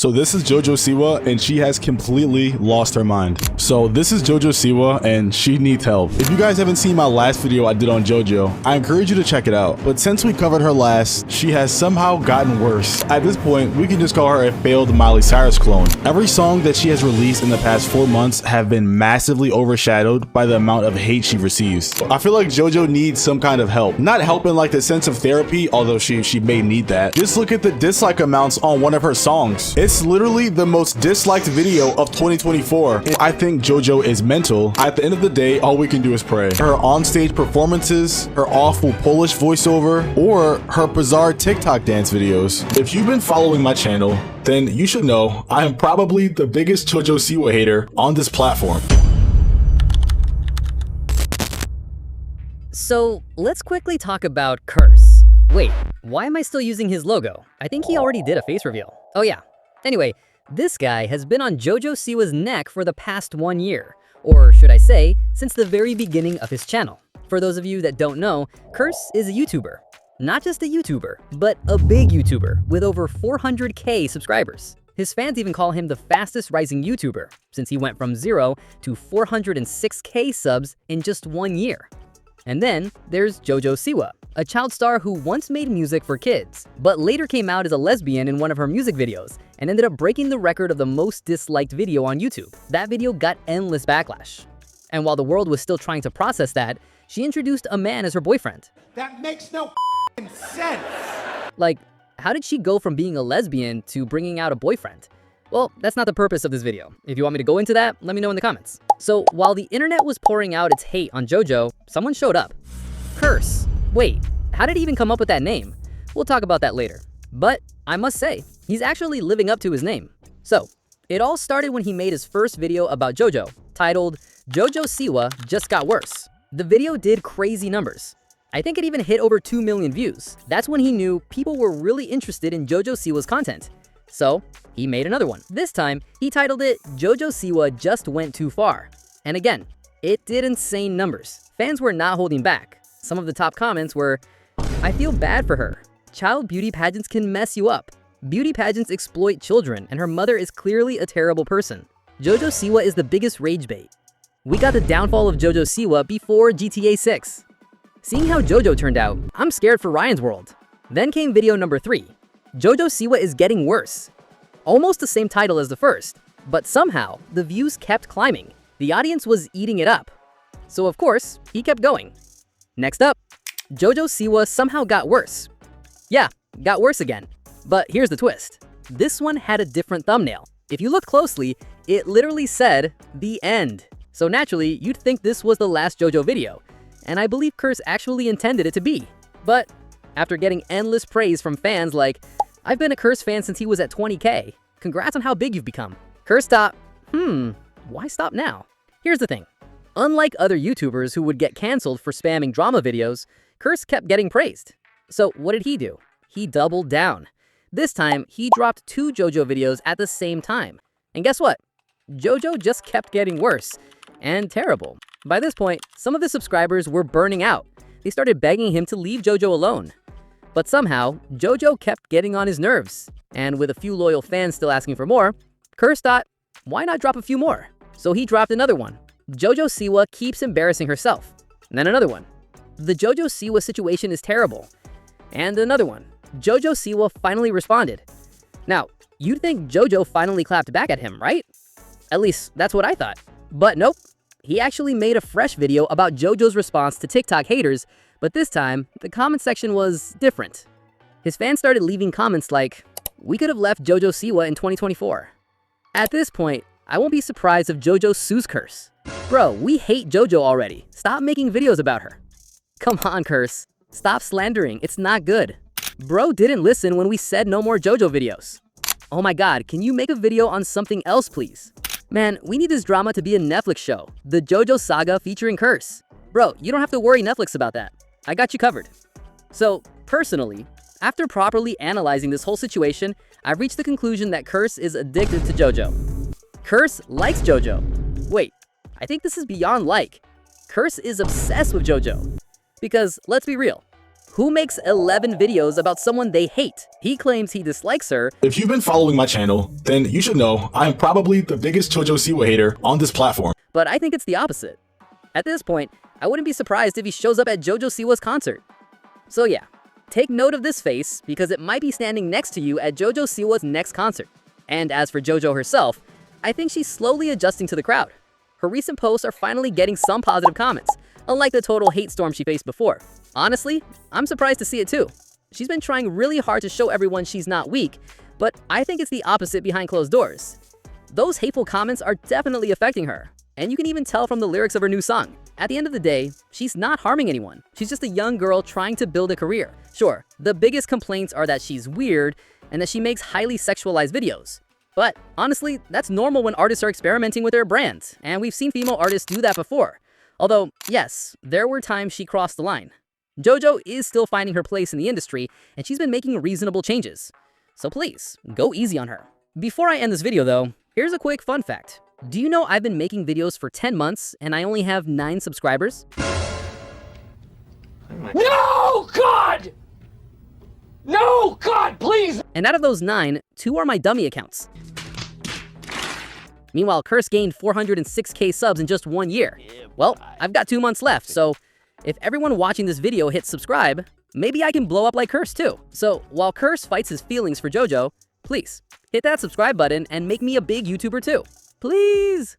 So this is JoJo Siwa, and she has completely lost her mind. So this is JoJo Siwa, and she needs help. If you guys haven't seen my last video I did on JoJo, I encourage you to check it out. But since we covered her last, she has somehow gotten worse. At this point, we can just call her a failed Miley Cyrus clone. Every song that she has released in the past 4 months have been massively overshadowed by the amount of hate she receives. I feel like JoJo needs some kind of help. Not help in like the sense of therapy, although she may need that. Just look at the dislike amounts on one of her songs. It's literally the most disliked video of 2024. I think JoJo is mental. At the end of the day, all we can do is pray. Her onstage performances, her awful Polish voiceover, or her bizarre TikTok dance videos. If you've been following my channel, then you should know I am probably the biggest JoJo Siwa hater on this platform. So let's quickly talk about Curse. Wait, why am I still using his logo? I think he already did a face reveal. Oh yeah. Anyway, this guy has been on JoJo Siwa's neck for the past 1 year, or should I say, since the very beginning of his channel. For those of you that don't know, Curse is a YouTuber. Not just a YouTuber, but a big YouTuber with over 400k subscribers. His fans even call him the fastest rising YouTuber, since he went from 0 to 406k subs in just 1 year. And then there's JoJo Siwa, a child star who once made music for kids, but later came out as a lesbian in one of her music videos and ended up breaking the record of the most disliked video on YouTube. That video got endless backlash. And while the world was still trying to process that, she introduced a man as her boyfriend. That makes no sense. Like, how did she go from being a lesbian to bringing out a boyfriend? Well, that's not the purpose of this video. If you want me to go into that, let me know in the comments. So while the internet was pouring out its hate on JoJo, someone showed up. Curse. Wait, how did he even come up with that name? We'll talk about that later. But I must say, he's actually living up to his name. So, it all started when he made his first video about JoJo, titled JoJo Siwa Just Got Worse. The video did crazy numbers. I think it even hit over 2 million views. That's when he knew people were really interested in JoJo Siwa's content. So, he made another one. This time, he titled it JoJo Siwa Just Went Too Far. And again, it did insane numbers. Fans were not holding back. Some of the top comments were, "I feel bad for her. Child beauty pageants can mess you up. Beauty pageants exploit children, and her mother is clearly a terrible person. JoJo Siwa is the biggest rage bait. We got the downfall of JoJo Siwa before GTA 6. Seeing how JoJo turned out, I'm scared for Ryan's world." Then came video number 3. JoJo Siwa is getting worse. Almost the same title as the first, but somehow the views kept climbing. The audience was eating it up. So of course, he kept going. Next up, JoJo Siwa somehow got worse. Yeah, got worse again. But here's the twist. This one had a different thumbnail. If you look closely, it literally said, "The End." So naturally, you'd think this was the last JoJo video. And I believe Curse actually intended it to be. But after getting endless praise from fans like, "I've been a Curse fan since he was at 20k. Congrats on how big you've become." Curse stopped. Why stop now? Here's the thing. Unlike other YouTubers who would get canceled for spamming drama videos, Curse kept getting praised. So what did he do? He doubled down. This time, he dropped 2 JoJo videos at the same time. And guess what? JoJo just kept getting worse and terrible. By this point, some of his subscribers were burning out. They started begging him to leave JoJo alone. But somehow, JoJo kept getting on his nerves. And with a few loyal fans still asking for more, Curse thought, why not drop a few more? So he dropped another one. JoJo Siwa keeps embarrassing herself. And then another one. The JoJo Siwa situation is terrible. And another one. JoJo Siwa finally responded. Now, you'd think JoJo finally clapped back at him, right? At least, that's what I thought. But nope. He actually made a fresh video about JoJo's response to TikTok haters, but this time, the comment section was different. His fans started leaving comments like, "We could have left JoJo Siwa in 2024. At this point, I won't be surprised if JoJo sues Curse. Bro, we hate JoJo already. Stop making videos about her. Come on, Curse. Stop slandering. It's not good. Bro didn't listen when we said no more JoJo videos. Oh my god, can you make a video on something else, please? Man, we need this drama to be a Netflix show. The JoJo Saga featuring Curse. Bro, you don't have to worry Netflix about that. I got you covered." So, personally, after properly analyzing this whole situation, I've reached the conclusion that Curse is addicted to JoJo. Curse likes JoJo. Wait, I think this is beyond like. Curse is obsessed with JoJo. Because, let's be real, Who makes 11 videos about someone they hate? He claims he dislikes her. If you've been following my channel, then you should know I'm probably the biggest JoJo Siwa hater on this platform. But I think it's the opposite. At this point, I wouldn't be surprised if he shows up at JoJo Siwa's concert. So yeah, take note of this face because it might be standing next to you at JoJo Siwa's next concert. And as for JoJo herself, I think she's slowly adjusting to the crowd. Her recent posts are finally getting some positive comments, unlike the total hate storm she faced before. Honestly, I'm surprised to see it too. She's been trying really hard to show everyone she's not weak, but I think it's the opposite behind closed doors. Those hateful comments are definitely affecting her, and you can even tell from the lyrics of her new song. At the end of the day, she's not harming anyone. She's just a young girl trying to build a career. Sure, the biggest complaints are that she's weird and that she makes highly sexualized videos. But honestly, that's normal when artists are experimenting with their brand, and we've seen female artists do that before. Although, yes, there were times she crossed the line. JoJo is still finding her place in the industry, and she's been making reasonable changes. So please, go easy on her. Before I end this video though, here's a quick fun fact. Do you know I've been making videos for 10 months and I only have 9 subscribers? No, God! No, God, please! And out of those 9, 2 are my dummy accounts. Meanwhile, Curse gained 406k subs in just 1 year. Well, I've got 2 months left, so if everyone watching this video hits subscribe, maybe I can blow up like Curse too. So while Curse fights his feelings for JoJo, please hit that subscribe button and make me a big YouTuber too. Please!